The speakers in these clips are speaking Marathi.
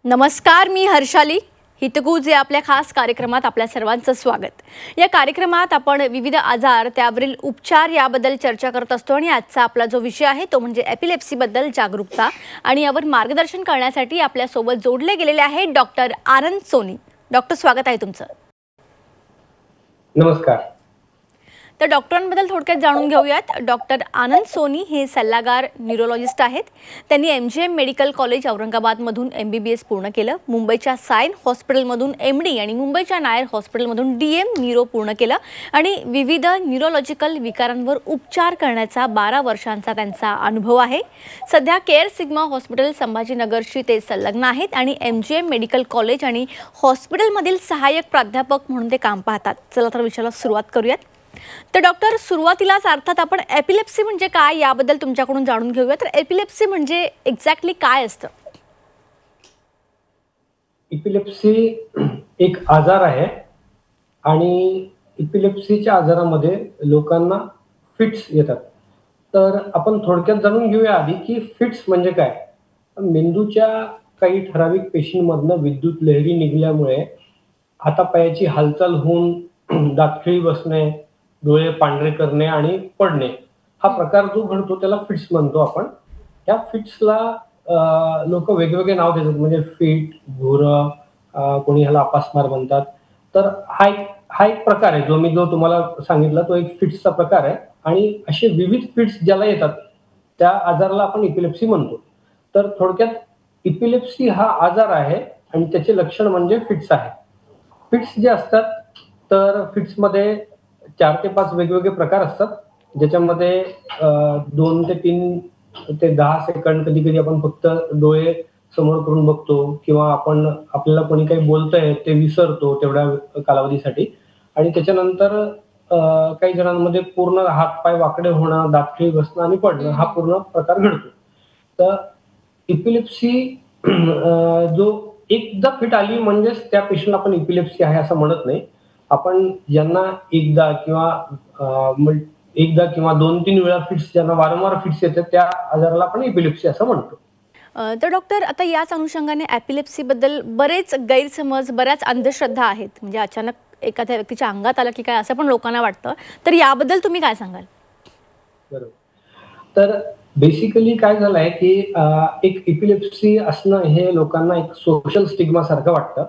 नमस्कार, मी हर्षाली. हितगुज या आपल्या खास कार्यक्रमात आपल्या सर्वांचं स्वागत. या कार्यक्रमात आपण विविध आजार त्यावरील उपचार याबद्दल चर्चा करत असतो आणि आजचा आपला जो विषय आहे तो म्हणजे एपिलेप्सीबद्दल जागरूकता आणि यावर मार्गदर्शन करण्यासाठी आपल्यासोबत जोडले गेलेले आहेत डॉक्टर आनंद सोनी. डॉक्टर, स्वागत आहे तुमचं. नमस्कार. तर डॉक्टरांबद्दल थोडक्यात जाणून घेऊयात. डॉक्टर आनंद सोनी हे सल्लागार न्यूरोलॉजिस्ट आहेत. त्यांनी MGM मेडिकल कॉलेज औरंगाबादमधून MBBS पूर्ण केलं, मुंबईच्या सायन हॉस्पिटलमधून MD आणि मुंबईच्या नायर हॉस्पिटलमधून DM न्यूरो पूर्ण केलं आणि विविध न्यूरोलॉजिकल विकारांवर उपचार करण्याचा 12 वर्षांचा त्यांचा अनुभव आहे. सध्या केअर सिग्मा हॉस्पिटल संभाजीनगरशी ते संलग्न आहेत आणि MGM मेडिकल कॉलेज आणि हॉस्पिटलमधील सहाय्यक प्राध्यापक म्हणून ते काम पाहतात. चला तर विषयाला सुरुवात करूयात. तर डॉक्टर, सुरुवातीलाच अर्थात आपण एपिलेप्सी म्हणजे काय याबद्दल तुमच्याकडून जाणून घेऊया. तर एपिलेप्सी म्हणजे एक्झॅक्टली काय असतं? एपिलेप्सी एक आजार आहे आणि एपिलेप्सीच्या आजारामध्ये लोकांना फिट्स येतात. तर आपण थोडक्यात जाणून घेऊया आधी की फिट्स म्हणजे काय. मेंदूच्या काही ठराविक पेशींमधनं विद्युत लहरी निघाल्यामुळे हातापायाची हालचाल होऊन दातखिळी बसणे, डोळे पांढरे करणे आणि पडणे हा प्रकार जो घडतो त्याला फिट्स म्हणतो आपण. या फिट्सला लोक वेगवेगळे नाव देतात, म्हणजे फिट, घोरं, कोणी ह्याला अपास्मार म्हणतात. तर हा एक प्रकार आहे जो तुम्हाला सांगितला, तो एक फिट्सचा प्रकार आहे. आणि असे विविध फिट्स ज्याला येतात त्या आजाराला आपण इपिलेप्सी म्हणतो. तर थोडक्यात इपिलेप्सी हा आजार आहे आणि त्याचे लक्षण म्हणजे फिट्स आहे. फिट्स जे असतात तर फिट्समध्ये 4 ते 5 वेगवेगळे प्रकार असतात, ज्याच्यामध्ये 2 ते 3 ते 10 सेकंद कधी कधी आपण फक्त डोळे समोर करून बघतो किंवा आपल्याला कोणी काही बोलतंय ते विसरतो तेवढ्या कालावधीसाठी. आणि त्याच्यानंतर काही जणांमध्ये पूर्ण हातपाय वाकडे होणं, दातखिळी बसणं आणि पडणं हा पूर्ण प्रकार घडतो. तर इपिलेप्सी जो एकदा फिट आली म्हणजेच त्या पेशंटला आपण इपिलेप्सी आहे असं म्हणत नाही. आपण ज्यांना एकदा किंवा 2-3 वेळा फिट्स, ज्यांना वारंवार फिट्स येतात त्या आजाराला आपण एपिलेप्सी असं म्हणतो. तर डॉक्टर, आता याच अनुषंगाने एपिलेप्सीबद्दल बरेच गैरसमज, बऱ्याच अंधश्रद्धा आहेत. म्हणजे अचानक एखाद्या व्यक्तीच्या अंगात आलं की काय असं पण लोकांना वाटतं. तर याबद्दल तुम्ही काय सांगाल? बरोबर. तर बेसिकली काय झालंय की एक एपिलेप्सी असणं हे लोकांना एक सोशल स्टिग्मा सारखं वाटतं,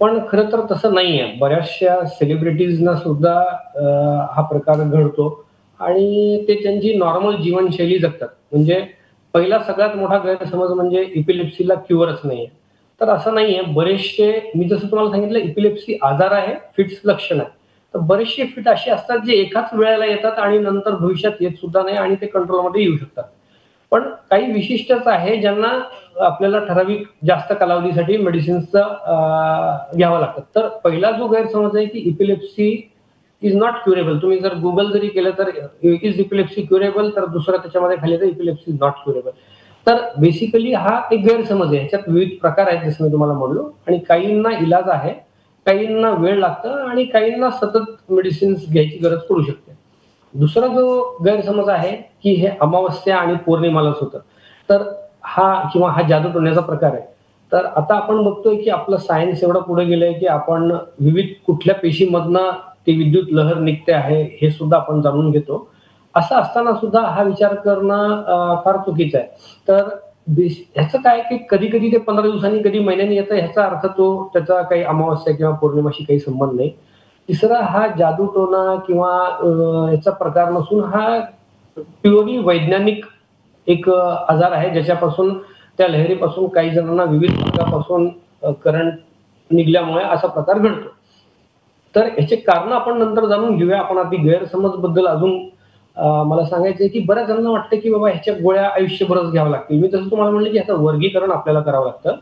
पण खरं तर तसं नाहीये. बऱ्याचशा सेलिब्रिटीजना सुद्धा हा प्रकार घडतो आणि ते त्यांची नॉर्मल जीवनशैली जगतात. म्हणजे पहिला सगळ्यात मोठा गैरसमज म्हणजे इपिलेप्सीला क्युअरच नाहीये. तर असं नाहीये. बरेचसे, मी जसं तुम्हाला सांगितलं, इपिलेप्सी आजार आहे, फिट्स लक्षण आहे. तर बरेचसे फिट असे असतात जे एकाच वेळेला येतात आणि नंतर भविष्यात येत सुद्धा नाही आणि ते कंट्रोलमध्ये येऊ शकतात. पण काही विशिष्टच आहे ज्यांना आपल्याला ठराविक जास्त कालावधीसाठी मेडिसिन्सचं घ्यावं लागतं. तर पहिला जो गैरसमज आहे की इपिलेप्सी इज नॉट क्युरेबल. तुम्ही जर गुगल जरी केलं तर इज इपिलेप्सी क्युरेबल, तर दुसरं त्याच्यामध्ये खाली येतं इपिलेप्सी इज नॉट क्युरेबल. तर बेसिकली हा एक गैरसमज आहे. ह्याच्यात विविध प्रकार आहेत जसं मी तुम्हाला म्हणलो, आणि काहींना इलाज आहे, काहींना वेळ लागतं आणि काहींना सतत मेडिसिन्स घ्यायची गरज पडू शकते. दुसरा जो गैरसमज आहे की हे अमावस्या आणि पौर्णिमालाच होतं, तर हा जादू टोण्याचा प्रकार आहे. तर आता आपण बघतोय की आपलं सायन्स एवढं पुढे गेलंय की आपण विविध कुठल्या पेशीमधनं ती विद्युत लहर निघते आहे हे सुद्धा आपण जाणून घेतो. असं असताना सुद्धा हा विचार करणं फार चुकीचं आहे. तर ह्याचं काय की कधी कधी ते 15 दिवसांनी, कधी महिन्यांनी येतं, ह्याचा अर्थ त्याचा काही अमावस्या किंवा पौर्णिमाशी काही संबंध नाही. तिसरा हा जादूटोणा किंवा याचा प्रकार नसून हा प्युअरली वैज्ञानिक एक आजार आहे, ज्याच्यापासून, त्या लहरीपासून काही जणांना विविध भागापासून करंट निघल्यामुळे असा प्रकार घडतो. तर ह्याचे कारण आपण नंतर जाणून घेऊया. आपण आधी गैरसमज बद्दल अजून मला सांगायचंय की बऱ्याच जणांना वाटतं की बाबा ह्याच्या गोळ्या आयुष्यभरच घ्याव्या लागतील. मी तसं तुम्हाला म्हणलं की ह्याचं वर्गीकरण आपल्याला करावं लागतं.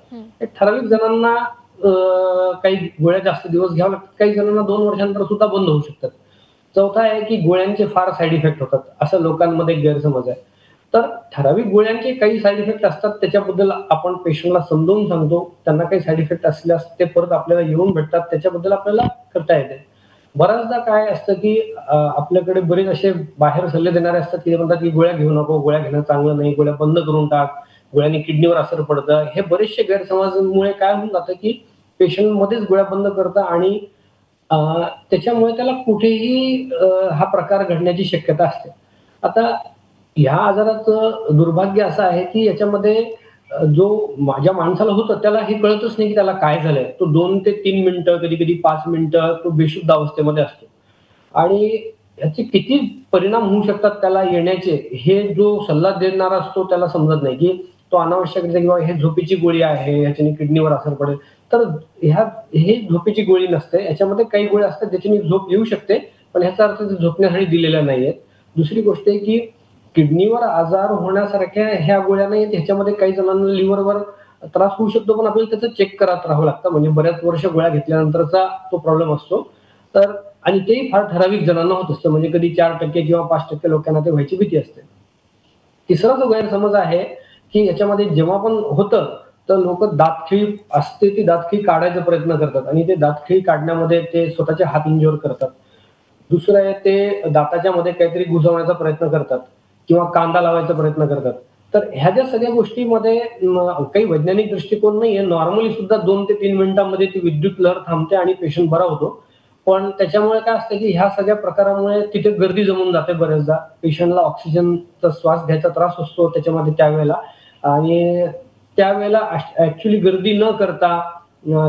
ठराविक जणांना काही गोळ्या जास्त दिवस घ्याव्या लागतात, काही जणांना 2 वर्षांनंतर सुद्धा बंद होऊ शकतात. चौथा आहे की गोळ्यांचे फार साईड इफेक्ट होतात, असं लोकांमध्ये गैरसमज आहे. तर ठराविक गोळ्यांचे काही साईड इफेक्ट असतात, त्याच्याबद्दल आपण पेशंटला समजावून सांगतो. त्यांना काही साईड इफेक्ट असल्यास ते परत आपल्याला येऊन भेटतात, त्याच्याबद्दल आपल्याला करता येते. बऱ्याचदा काय असतं की आपल्याकडे बरेच असे बाहेर सल्ले देणारे असतात की ते म्हणतात की गोळ्या घेऊ नको, गोळ्या घेणं चांगलं नाही, गोळ्या बंद करून टाक, गोळ्यांनी किडनीवर असर पडतं, हे बरेचसे गैरसमजांमुळे काय होऊन जातं की पेशंट मध्येच गोळ्या बंद करतं आणि अ, त्याच्यामुळे त्याला कुठेही हा प्रकार घडण्याची शक्यता असते. आता ह्या आजाराचं दुर्भाग्य असं आहे की याच्यामध्ये जो माझ्या माणसाला होतं त्याला हे कळतच नाही की त्याला काय झालंय. तो 2 ते 3 मिनिटं, कधी-कधी 5 मिनिटं तो बेशुद्ध अवस्थेमध्ये असतो. आणि ह्याचे किती परिणाम होऊ शकतात त्याला येण्याचे, हे जो सल्ला देणारा असतो त्याला समजत नाही, की तो अनावश्यकरित्या किंवा हे झोपेची गोळी आहे, ह्याच्याने किडनीवर असर पडेल. तर हे झोपेची गोळी नसते. याच्यामध्ये काही गोळ्या असतात ज्याच्याने झोप येऊ शकते, पण ह्याचा अर्थ ते झोपण्यासाठी दिलेल्या नाहीयेत. दुसरी गोष्ट आहे, की किडनीवर आजार होण्यासारख्या ह्या गोळ्या नाहीयेत. ह्याच्यामध्ये काही जणांना लिव्हरवर त्रास होऊ शकतो, पण आपल्याला त्याचं चेक करत राहावं लागतं. म्हणजे बऱ्याच वर्ष गोळ्या घेतल्यानंतरचा तो प्रॉब्लेम असतो. तर आणि तेही फार ठराविक जणांना होत असतं. म्हणजे कधी 4% किंवा 5% लोकांना ते व्हायची भीती असते. तिसरा जो गैरसमज आहे, की याच्यामध्ये जेव्हा पण होतं, तर लोकं दातखिळी असते ती दातखिळी काढायचा प्रयत्न करतात आणि ते दातखिळी काढण्यामध्ये ते स्वतःचे हात इंज्युअर करतात. दुसरं आहे ते दाताच्या मध्ये काहीतरी घुसवण्याचा प्रयत्न करतात किंवा कांदा लावायचा प्रयत्न करतात. तर ह्या ज्या सगळ्या गोष्टीमध्ये काही वैज्ञानिक दृष्टिकोन नाहीये. नॉर्मली सुद्धा 2 ते 3 मिनिटांमध्ये ती विद्युत लहर थांबते आणि पेशंट बरा होतो. पण त्याच्यामुळे काय असतं, की ह्या सगळ्या प्रकारामुळे तिथे गर्दी जमून जाते बऱ्याचदा. पेशंटला ऑक्सिजनचा श्वास घ्यायचा त्रास असतो त्याच्यामध्ये त्यावेळेला आणि त्यावेळेला गर्दी न करता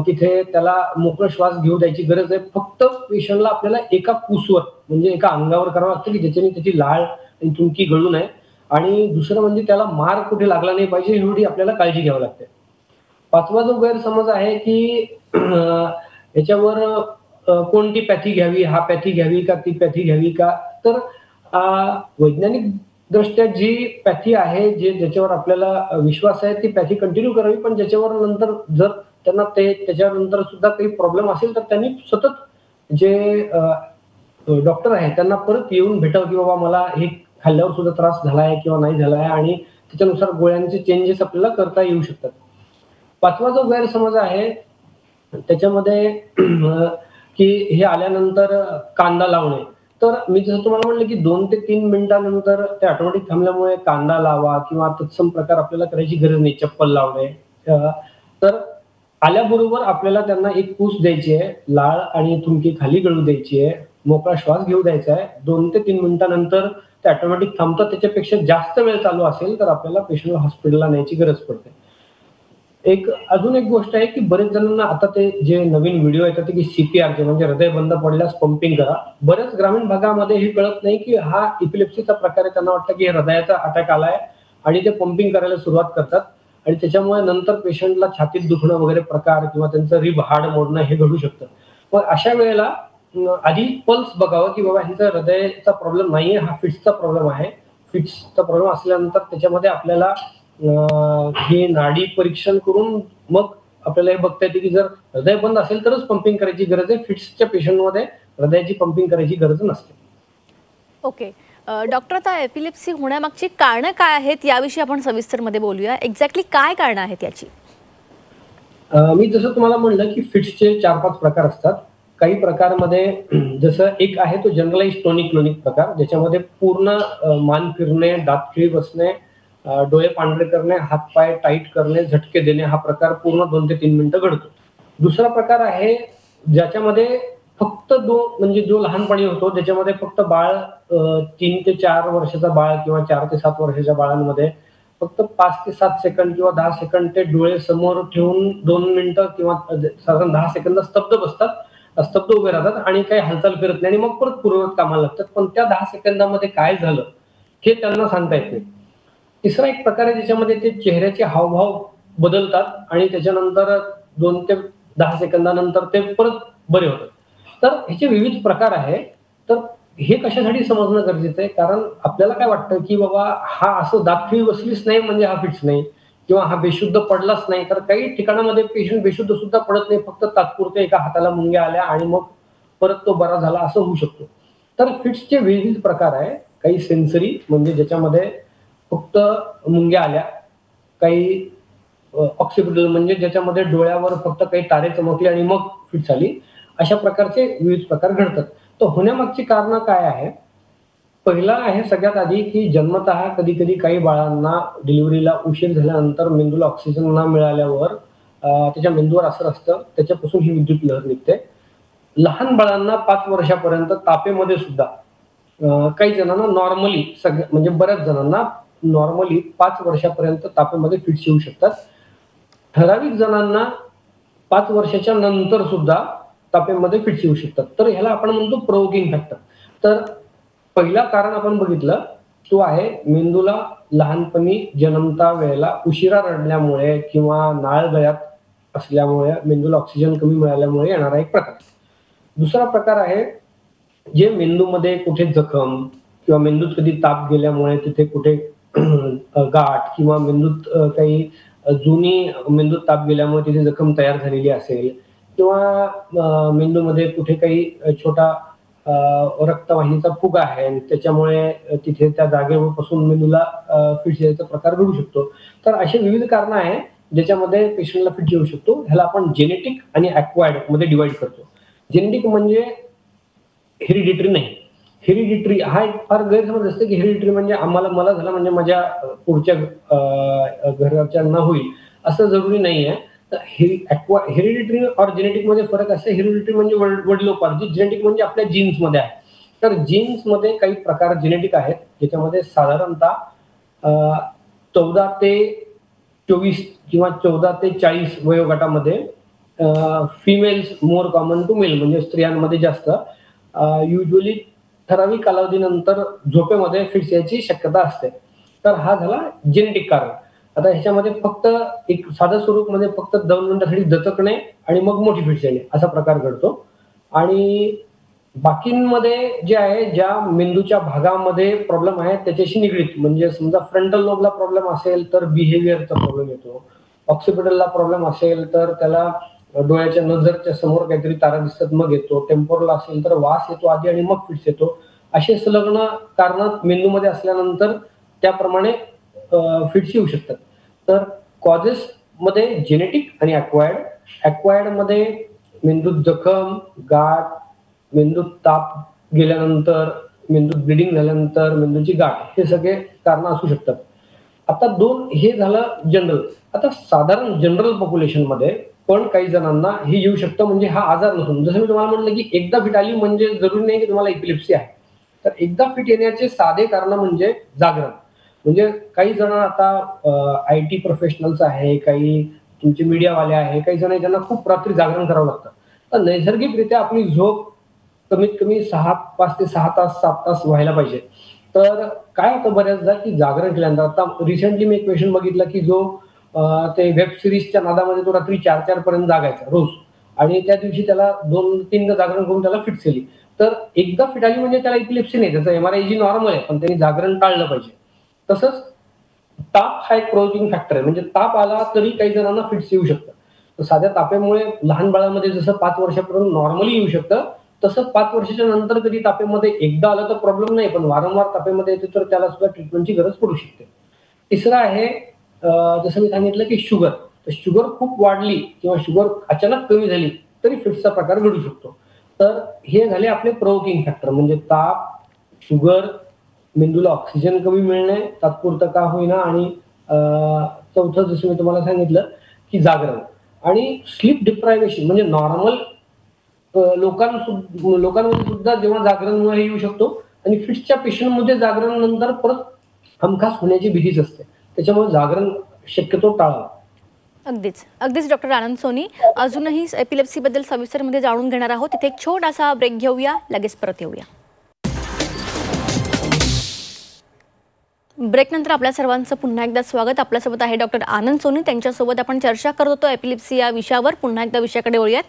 तिथे त्याला मोकळा श्वास घेऊ द्यायची गरज आहे. फक्त पेशंटला आपल्याला एका पूसवर म्हणजे एका अंगावर करावं लागतं, की ज्याच्याने त्याची लाळ आणि थुंकी गळू नये आणि दुसरं म्हणजे त्याला मार कुठे लागला नाही पाहिजे एवढी आपल्याला काळजी घ्यावी लागते. 5वा जो गैरसमज आहे, की याच्यावर कोणती पॅथी घ्यावी, हा पॅथी घ्यावी का ती पॅथी घ्यावी का? तर अ, वैज्ञानिक दृष्ट्या जी पॅथी आहे, ज्याच्यावर आपल्याला विश्वास आहे, ती पॅथी कंटिन्यू करावी. पण ज्याच्यावर नंतर जर त्यांना त्याच्यानंतर सुद्धा काही प्रॉब्लेम असेल, तर त्यांनी सतत जे डॉक्टर आहेत, त्यांना परत येऊन भेटावं, की बाबा मला हे खाल्ल्यावर सुद्धा त्रास झालाय किंवा नाही झालाय आणि त्याच्यानुसार गोळ्यांचे चेंजेस आपल्याला करता येऊ शकतात. 5वा जो गैरसमज आहे त्याच्यामध्ये की हे आल्यानंतर कांदा लावणे. तर मी जसं तुम्हाला म्हटलं, की 2 ते 3 मिनिटानंतर ते ऑटोमॅटिक थांबल्यामुळे कांदा लावा किंवा तत्सम प्रकार आपल्याला करायची गरज नाही. चप्पल लावणे. अ, तर आल्याबरोबर आपल्याला त्यांना एक पूस द्यायची आहे. लाळ आणि थुंकी खाली गळू द्यायची आहे. मोकळा श्वास घेऊ द्यायचा आहे. 2 ते 3 मिनिटानंतर ते ऑटोमॅटिक थांबतं. त्याच्यापेक्षा जास्त वेळ चालू असेल, तर आपल्याला पेशंटला हॉस्पिटलला न्यायची गरज पडते. अजून एक गोष्ट आहे, की बरेच जणांना आता ते जे नवीन व्हिडिओ येतात, की सी-पी-आरचे म्हणजे हृदय बंद पडल्यास पंपिंग करा. बऱ्याच ग्रामीण भागामध्ये हे कळत नाही, की हा एपिलेप्सीचा प्रकार आहे. त्यांना वाटतं, की हृदयाचा अटॅक आलाय आणि ते पंपिंग करायला सुरुवात करतात आणि त्याच्यामुळे नंतर पेशंटला छातीत दुखणं वगैरे प्रकार किंवा त्यांचं रिब हाड मोडणं हे घडू शकतं. मग अशा वेळेला आधी पल्स बघावं, की बाबा हिचा हृदयाचा प्रॉब्लेम नाहीये, हा फिट्सचा प्रॉब्लेम आहे. फिट्सचा प्रॉब्लेम असल्यानंतर त्याच्यामध्ये आपल्याला हे नाडी परीक्षण करून मग आपल्याला हे बघता येते, की जर हृदय बंद असेल तरच पंपिंग करायची गरज आहे. फिट्सच्या पेशंटमध्ये हृदयाची पंपिंग करायची गरज नसते. ओके. डॉक्टर, आता एपिलेप्सी होण्यामागची कारणं काय आहेत याविषयी आपण सविस्तरमध्ये बोलूया. एक्झॅक्टली काय कारणं आहेत याची? मी जसं तुम्हाला म्हणलं, की फिट्सचे 4-5 प्रकार असतात. काही प्रकारमध्ये जसं एक आहे तो जनरलाइज्ड टोनिक-क्लोनिक प्रकार, ज्याच्यामध्ये पूर्ण मान फिरणे, दात खिळी बसणे, डोळे पांढरे करणे, हात-पाय टाईट करणे, झटके देणे हा प्रकार पूर्ण 2 ते 3 मिनिटं घडतो. दुसरा प्रकार आहे ज्याच्यामध्ये फक्त म्हणजे जो लहानपणी होतो त्याच्यामध्ये फक्त बाळ 3 ते 4 वर्षाचा बाळ किंवा 4 ते 7 वर्षाच्या बाळांमध्ये फक्त 5 ते 7 सेकंद किंवा 10 सेकंद ते डोळे समोर ठेवून 2 मिनिटं किंवा साधारण 10 सेकंद स्तब्ध बसतात. स्तब्ध उभे राहतात आणि काही हालचाल करत नाही आणि मग परत पूर्ववत कामाला लागतात. पण त्या 10 सेकंदामध्ये काय झालं, हे त्यांना सांगता येत नाही. तिसरा एक प्रकार आहे ज्याच्यामध्ये ते चेहऱ्याचे हावभाव बदलतात आणि त्याच्यानंतर 2 ते 10 सेकंदानंतर ते परत बरे होतात. तर ह्याचे विविध प्रकार आहेत. तर हे कशासाठी समजणं गरजेचं आहे? कारण आपल्याला काय वाटतं, की बाबा हा असं दातखिळी बसलीच नाही म्हणजे हा फिट्स नाही किंवा हा बेशुद्ध पडलाच नाही. तर काही ठिकाणामध्ये पेशंट बेशुद्ध सुद्धा पडत नाही. फक्त तात्पुरते एका हाताला मुंग्या आल्या आणि मग परत तो बरा झाला असं होऊ शकतो. तर फिट्सचे विविध प्रकार आहे. काही सेन्सरी म्हणजे ज्याच्यामध्ये फक्त मुंग्या आल्या, काही ऑक्सिपिटल म्हणजे ज्याच्यामध्ये डोळ्यावर फक्त काही तारे चमकले आणि मग फिट्स आली. अशा प्रकारचे विविध प्रकार घडतात. तर होण्यामागची कारणं काय आहे? पहिला आहे सगळ्यात आधी, की जन्मतः कधी-कधी काही बाळांना डिलिव्हरीला उशीर झाल्यानंतर मेंदूला ऑक्सिजन न मिळाल्यावर त्याच्या मेंदूवर असर असतं. त्याच्यापासून ही विद्युत लहर निघते. लहान बाळांना 5 वर्षापर्यंत तापेमध्ये सुद्धा काही जणांना नॉर्मली म्हणजे बऱ्याच जणांना नॉर्मली 5 वर्षापर्यंत तापेमध्ये फिट्स येऊ शकतात. ठराविक जणांना 5 वर्षाच्या नंतर सुद्धा तापेमध्ये फिट्स येऊ शकतात. तर ह्याला आपण म्हणतो प्रोव्होकिंग फॅक्टर. तर पहिला कारण आपण बघितलं, तो आहे मेंदूला लहानपणी जन्मता वेळेला उशिरा रडल्यामुळे किंवा नाळ गळ्यात असल्यामुळे मेंदूला ऑक्सिजन कमी मिळाल्यामुळे येणारा एक प्रकार. दुसरा प्रकार आहे, जे मेंदूमध्ये कुठे जखम किंवा मेंदूत कधी ताप गेल्यामुळे तिथे कुठे गाठ किंवा मेंदूत काही जुनी मेंदूत ताप गेल्यामुळे तिथे जखम तयार झालेली असेल किंवा मेंदूमध्ये कुठे काही छोटा रक्तवाहिनीचा फुगा आहे आणि त्याच्यामुळे तिथे त्या जागेपासून मेंदूला फिट्स यायचा प्रकार घडू शकतो. तर अशी विविध कारणं आहेत ज्याच्यामध्ये पेशंटला फिट्स येऊ शकतो. ह्याला आपण जेनेटिक आणि ॲक्वायर्ड मध्ये डिवाइड करतो. जेनेटिक म्हणजे हेरिडिटरी नाही. हेरिडिटरी हा एक फार गैरसमज असतो, की हेरिडिटरी म्हणजे मला झालं म्हणजे माझ्या पुढच्या घरच्यांना होईल, असं जरुरी नाहीये. तर हेरिडिटरी और जेनेटिक मध्ये फरक असतो. हेरिडिटरी म्हणजे वडिलोपार्जित, जेनेटिक म्हणजे आपल्या जीन्समध्ये आहे. तर जीन्समध्ये काही प्रकार जेनेटिक आहेत, ज्याच्यामध्ये साधारणतः 14 ते 24 किंवा 14 ते 40 वयोगटामध्ये females more common to male म्हणजे स्त्रियांमध्ये जास्त युजली ठराविक कालावधीनंतर झोपेमध्ये फिट्स यायची शक्यता असते. तर हा झाला जेनेटिक कारण. आता ह्याच्यामध्ये फक्त एक साधं स्वरूपमध्ये फक्त 2 मिनिटांसाठी दचकणे आणि मग मोठी फिट्स येणे असा प्रकार घडतो. आणि बाकींमध्ये जे आहे, ज्या मेंदूच्या भागामध्ये प्रॉब्लेम आहे त्याच्याशी निगडीत, म्हणजे समजा फ्रंटल लोबला प्रॉब्लेम असेल तर बिहेवियरचा प्रॉब्लेम येतो. ऑक्सिपिटलला प्रॉब्लेम असेल तर त्याला डोळ्याच्या नजरच्या समोर काहीतरी तारा दिसतात मग येतो. टेम्पोरल असेल तर वास येतो आधी आणि मग फिट्स येतो. असे संलग्न कारण मेंदूमध्ये असल्यानंतर त्याप्रमाणे फिट्स येऊ शकतात. तर कॉजेस मध्ये जेनेटिक आणि ॲक्वायर्ड मध्ये मेंदूत जखम, गाठ, मेंदूत ताप गेल्यानंतर, मेंदूत ब्लिडिंग झाल्यानंतर, मेंदूची गाठ हे सगळे कारणं असू शकतात. आता 2 हे झालं जनरल. आता साधारण जनरल पॉप्युलेशनमध्ये पण काही जणांना हे येऊ शकतं, म्हणजे हा आजार नसून. जसं मी तुम्हाला म्हटलं, की एकदा फिट आली म्हणजे जरुरी नाही की तुम्हाला एपिलेप्सी आहे. तर एकदा फिट येण्याचे साधे कारण म्हणजे जागरण. म्हणजे काही जण आता आय-टी प्रोफेशनल्स आहे, काही तुमचे मीडियावाले आहे, काही जण ज्यांना खूप रात्री जागरण करावं लागतं. तर नैसर्गिकरित्या आपली झोप कमीत कमी 5 ते 6 तास, 7 तास व्हायला पाहिजे. तर काय होतं बऱ्याचदा, की जागरण केल्यानंतर आता रिसेंटली मी एक पेशंट बघितला, की जो ते वेब सीरीजच्या नादामध्ये तो रात्री 4-4 पर्यंत जागायचा रोज आणि त्या दिवशी त्याला 2-3दा जागरण करून त्याला फिट्स आली. तर एकदा फिट आली म्हणजे त्याला एपिलेप्सी नाही, त्याचा एमआरआयजी नॉर्मल आहे, पण त्यांनी जागरण टाळलं पाहिजे. तसंच ताप हा एक प्रोव्होकिंग फॅक्टर आहे. म्हणजे ताप आला तरी काही जणांना फिट्स येऊ शकतं. तर साध्या तापामुळे लहान बाळामध्ये जसं 5 वर्षापर्यंत नॉर्मली येऊ शकतं, तसं 5 वर्षाच्या नंतर कधी तापेमध्ये एकदा आलं तर प्रॉब्लेम नाही, पण वारंवार तापेमध्ये येते तर त्याला सुद्धा ट्रीटमेंटची गरज पडू शकते. तिसरं आहे, जसं मी सांगितलं, की शुगर. तर शुगर खूप वाढली किंवा शुगर अचानक कमी झाली तरी फिट्सचा प्रकार घडू शकतो. तर हे झाले आपले प्रोव्होकिंग फॅक्टर, म्हणजे ताप, शुगर, मेंदूला ऑक्सिजन कमी मिळणे तात्पुरतं का होईना आणि चौथं जसं मी तुम्हाला सांगितलं, की जागरण आणि स्लीप डिप्रायव्हेशन. म्हणजे नॉर्मल लोकांमध्ये सुद्धा जेव्हा जागरणमुळे येऊ शकतो आणि फिट्सच्या पेशंटमध्ये जागरण नंतर परत हमखास होण्याची भीतीच असते. त्याच्यामुळे जागरण शक्यतो टाळावं. अगदीच अगदीच डॉक्टर आनंद सोनी, अजूनही एपिलेप्सीबद्दल सविस्तरमध्ये जाणून घेणार आहोत. तिथे एक छोटासा ब्रेक घेऊया, लगेच परत येऊया. ब्रेकनंतर आपल्या सर्वांचं पुन्हा एकदा स्वागत. आपल्यासोबत आहे डॉक्टर आनंद सोनी. त्यांच्यासोबत आपण चर्चा करत होतो एपिलेप्सी या विषयावर. पुन्हा एकदा विषयाकडे वळूयात.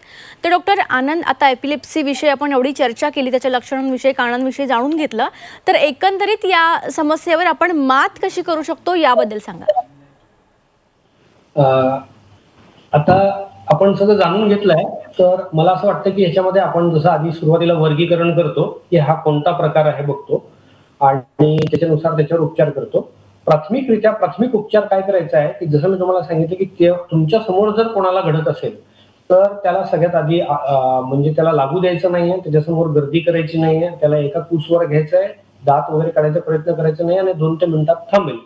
तर डॉक्टर आनंद, आता एपिलेप्सी विषयी आपण एवढी चर्चा केली, त्याच्या लक्षणांविषयी, कारणांविषयी जाणून घेतलं, तर एकंदरीत या समस्येवर आपण मात कशी करू शकतो याबद्दल सांगा. आता आपण सगळं जाणून घेतलंय, तर मला असं वाटतं, की ह्याच्यामध्ये आपण जसं आधी सुरुवातीला वर्गीकरण करतो, की हा कोणता प्रकार आहे बघतो आणि त्याच्यानुसार त्याच्यावर उपचार करतो. प्राथमिक उपचार काय करायचा आहे, की जसं मी तुम्हाला सांगितलं, की तुमच्या समोर जर कोणाला घडत असेल तर त्याला सगळ्यात आधी म्हणजे त्याला लागू द्यायचं नाहीये, त्याच्यासमोर गर्दी करायची नाहीये, त्याला एका कूसवर घ्यायचंय, दात वगैरे काढायचा प्रयत्न करायचा नाही आणि 2 ते मिनिटात थांबेल.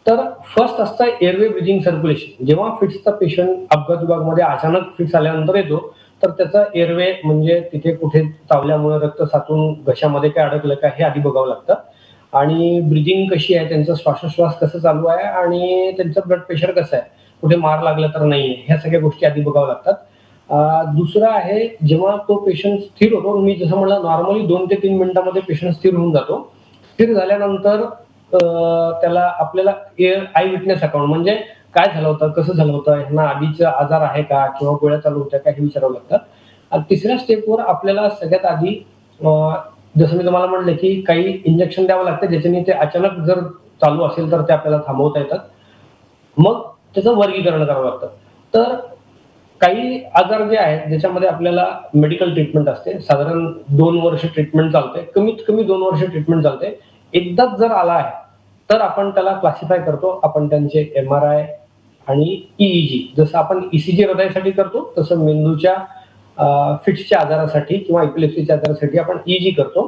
तर फर्स्ट असतं एअरवे ब्रिदिंग सर्क्युलेशन. जेव्हा फिट्सचा पेशंट अपघात विभागामध्ये अचानक फिट्स आल्यानंतर येतो, तर त्याचा एअरवे म्हणजे तिथे कुठे चावल्यामुळे रक्त साचून घशामध्ये काय अडकलं का हे आधी बघावं लागतं. आणि ब्रिदिंग कशी आहे, त्यांचा श्वासोश्वास कसं चालू आहे आणि त्यांचं ब्लड प्रेशर कसं आहे, कुठे मार लागला तर नाही, ह्या सगळ्या गोष्टी आधी बघाव्या लागतात. दुसरं आहे, जेव्हा तो पेशंट स्थिर होतो, मी जसं म्हणलं नॉर्मली 2 ते 3 मिनिटांमध्ये पेशंट स्थिर होऊन जातो. स्थिर झाल्यानंतर त्याला आपल्याला आय विटनेस अकाउंट म्हणजे काय झालं होतं, कसं झालं होतं, ह्यांना आधीचा आजार आहे का किंवा गोळ्या चालू होत्या का हे विचारावं लागतं. आणि तिसऱ्या स्टेपवर आपल्याला सगळ्यात आधी जसं मी तुम्हाला म्हणलं की काही इंजेक्शन द्यावं लागतं, ज्याच्याने ते अचानक जर चालू असेल तर ते आपल्याला थांबवता येतात. मग त्याचं वर्गीकरण करावं लागतं. तर काही आजार जे आहेत ज्याच्यामध्ये आपल्याला मेडिकल ट्रीटमेंट असते, साधारण 2 वर्ष ट्रीटमेंट चालते, कमीत कमी 2 वर्ष ट्रीटमेंट चालते. एकदाच जर आला आहे तर आपण त्याला क्लासिफाय करतो. आपण त्यांचे MRI आणि EEG, जसं आपण ECG हृदयासाठी करतो तसं मेंदूच्या फिट्सच्या आजारासाठी किंवा एपिलेप्सीच्या आजारासाठी आपण EEG करतो.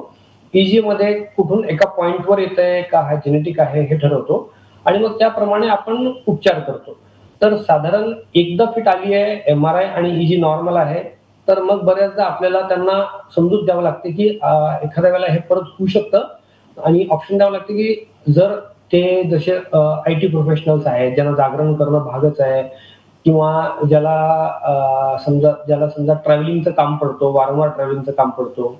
EEG मध्ये कुठून एका पॉइंटवर येतंय का, हा जेनेटिक आहे हे ठरवतो आणि मग त्याप्रमाणे आपण उपचार करतो. तर साधारण एकदा फिट आली आहे, MRI आणि EEG नॉर्मल आहे, तर मग बऱ्याचदा आपल्याला त्यांना समजूत द्यावं लागते की एखाद्या वेळेला हे परत होऊ शकतं आणि ऑप्शन द्यावं लागते की जर ते जसे IT प्रोफेशनल्स आहेत, ज्यांना जागरण करणं भागच आहे किंवा ज्याला समजा ट्रॅव्हलिंगचं काम पडतो, वारंवार ट्रॅव्हलिंगचं काम पडतो,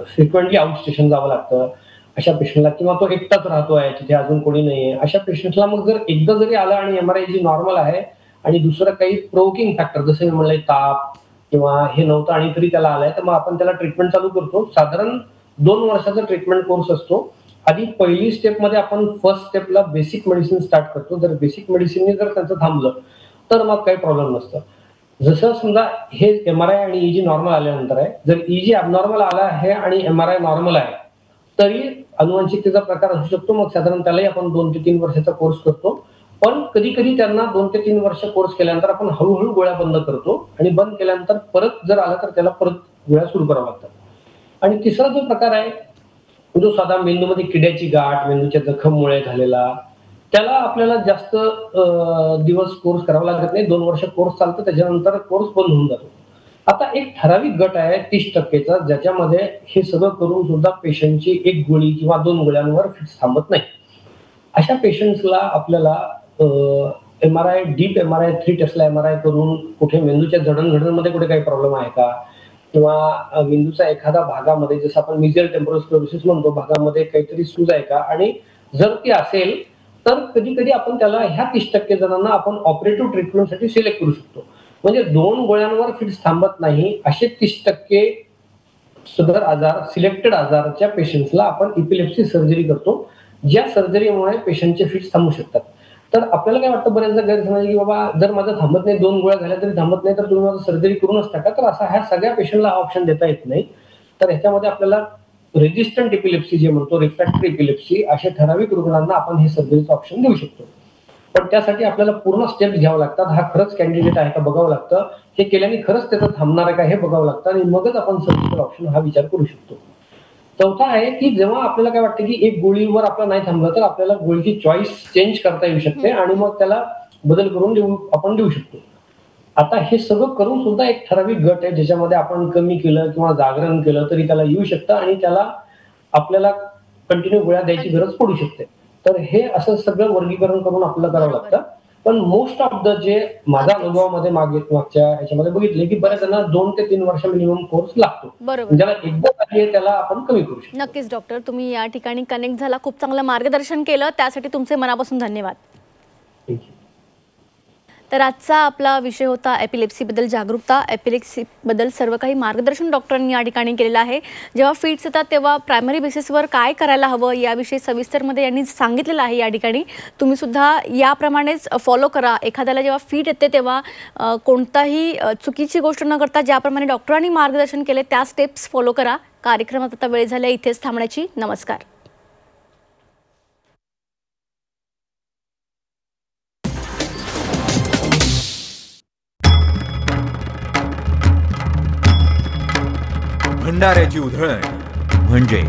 फ्रिक्वेंटली आउट स्टेशन जावं लागतं अशा पेशंटला, किंवा तो एकटाच राहतोय तिथे अजून कोणी नाहीये, अशा पेशंटला मग जर एकदा जरी आलं आणि MRI जी नॉर्मल आहे आणि दुसरं काही प्रोवोकिंग फॅक्टर जसं मी म्हणलंय ताप किंवा हे नव्हतं आणि तरी त्याला आलाय, तर मग आपण त्याला ट्रीटमेंट चालू करतो. साधारण 2 वर्षाचा ट्रीटमेंट कोर्स असतो. आधी पहिली स्टेपमध्ये आपण फर्स्ट स्टेपला बेसिक मेडिसिन स्टार्ट करतो. जर बेसिक मेडिसिनने जर त्यांचं थांबलं तर मग काही प्रॉब्लेम नसतं. जसं समजा हे MRI आणि EEG नॉर्मल आल्यानंतर आहे, जर EEG अबनॉर्मल आला आहे आणि MRI नॉर्मल आहे तरी अनुवंशिकतेचा प्रकार असू शकतो. मग साधारण त्यालाही आपण 2 ते 3 वर्षाचा कोर्स करतो. पण कधी कधी त्यांना 2 ते 3 वर्ष कोर्स केल्यानंतर आपण हळूहळू गोळ्या बंद करतो आणि बंद केल्यानंतर परत जर आला तर त्याला परत गोळ्या सुरू कराव्या लागतात. आणि तिसरा जो प्रकार आहे, जो साधा मेंदूमध्ये किड्याची गाठ, मेंदूच्या जखममुळे झालेला, त्याला आपल्याला जास्त दिवस कोर्स करावा लागत नाही. 2 वर्ष कोर्स चालतो, त्याच्यानंतर कोर्स बंद होऊन जातो. आता एक ठराविक गट आहे 30%चा, ज्याच्यामध्ये हे सगळं करून सुद्धा पेशंटची 1 गोळी किंवा 2 गोळ्यांवर फिट्स थांबत नाही. अशा पेशंट्सला आपल्याला MRI, deep MRI, 3 Tesla MRI करून कुठे मेंदूच्या जडणघडणमध्ये कुठे काही प्रॉब्लेम आहे का, किंवा मेंदूचा एखादा भागामध्ये, जसं आपण मिझियल टेम्पोरल स्क्लेरोसिस म्हणतो, भागामध्ये काहीतरी सूज आहे का, आणि जर ती असेल तर कधी कधी आपण त्याला ह्या 30% जणांना आपण ऑपरेटिव्ह ट्रीटमेंटसाठी सिलेक्ट करू शकतो. म्हणजे 2 गोळ्यांवर फिट्स थांबत नाही असे 30% सदर आजार, सिलेक्टेड आजारच्या पेशंट्सला आपण इपिलेप्सी सर्जरी करतो, ज्या सर्जरीमुळे पेशंटचे फिट्स थांबू शकतात. तर आपल्याला काय वाटतं बऱ्याचदा गैरसमज की बाबा जर माझं थांबत नाही, 2 गोळ्या झाल्या तरी थांबत नाही, तर तुम्ही माझं सर्जरी करू नसता का? तर असा ह्या सगळ्या पेशंटला हा ऑप्शन देता येत नाही. तर ह्याच्यामध्ये आपल्याला रेजिस्टंट इपिलेप्सी जे म्हणतो, रिफ्रॅक्टरी इपिलेप्सी, अशा ठराविक रुग्णांना आपण हे सर्जरीचं ऑप्शन देऊ शकतो. पण त्यासाठी आपल्याला पूर्ण स्टेप्स घ्यावं लागतात. हा खरंच कॅन्डिडेट आहे का बघावं लागतं, हे केल्याने खरंच त्याचं थांबणार आहे का हे बघावं लागतं आणि मगच आपण सर्जिकल ऑप्शन हा विचार करू शकतो. चौथा आहे की जेव्हा आपल्याला काय वाटतं की एक गोळीवर आपलं नाही थांबलं तर आपल्याला गोळीची चॉईस चेंज करता येऊ शकते आणि मग त्याला बदल करून आपण देऊ शकतो. आता हे सगळं करून सुद्धा एक ठराविक गट आहे ज्याच्यामध्ये आपण कमी केलं किंवा जागरण केलं तरी त्याला येऊ शकतं आणि त्याला आपल्याला कंटिन्यू गोळ्या द्यायची गरज पडू शकते. तर हे असं सगळं वर्गीकरण करून आपल्याला करावं लागतं. पण मोस्ट ऑफ द जे माझ्या अनुभवामध्ये मागच्या याच्यामध्ये बघितले की बऱ्याच जणांना 2 ते 3 वर्ष मिनिमम कोर्स लागतो. ज्याला एकदा आहे त्याला आपण कमी करू शकतो. नक्कीच डॉक्टर, तुम्ही या ठिकाणी कनेक्ट झाला, खूप चांगलं मार्गदर्शन केलं, त्यासाठी तुमचे मनापासून धन्यवाद. थँक्यू. तर आजचा आपला विषय होता एपिलेप्सीबद्दल जागरूकता. एपिलेप्सीबद्दल सर्व काही मार्गदर्शन डॉक्टरांनी या ठिकाणी केलेलं आहे. जेव्हा फिट्स येतात तेव्हा प्रायमरी बेसिसवर काय करायला हवं याविषयी सविस्तरमध्ये यांनी सांगितलेलं आहे. या ठिकाणी तुम्ही सुद्धा याप्रमाणेच फॉलो करा. एखाद्याला जेव्हा फिट येते तेव्हा कोणताही चुकीची गोष्ट न करता ज्याप्रमाणे डॉक्टरांनी मार्गदर्शन केले त्या स्टेप्स फॉलो करा. कार्यक्रमात आता वेळ झाली इथेच थांबण्याची. नमस्कार. भंडाऱ्याची उधळण म्हणजे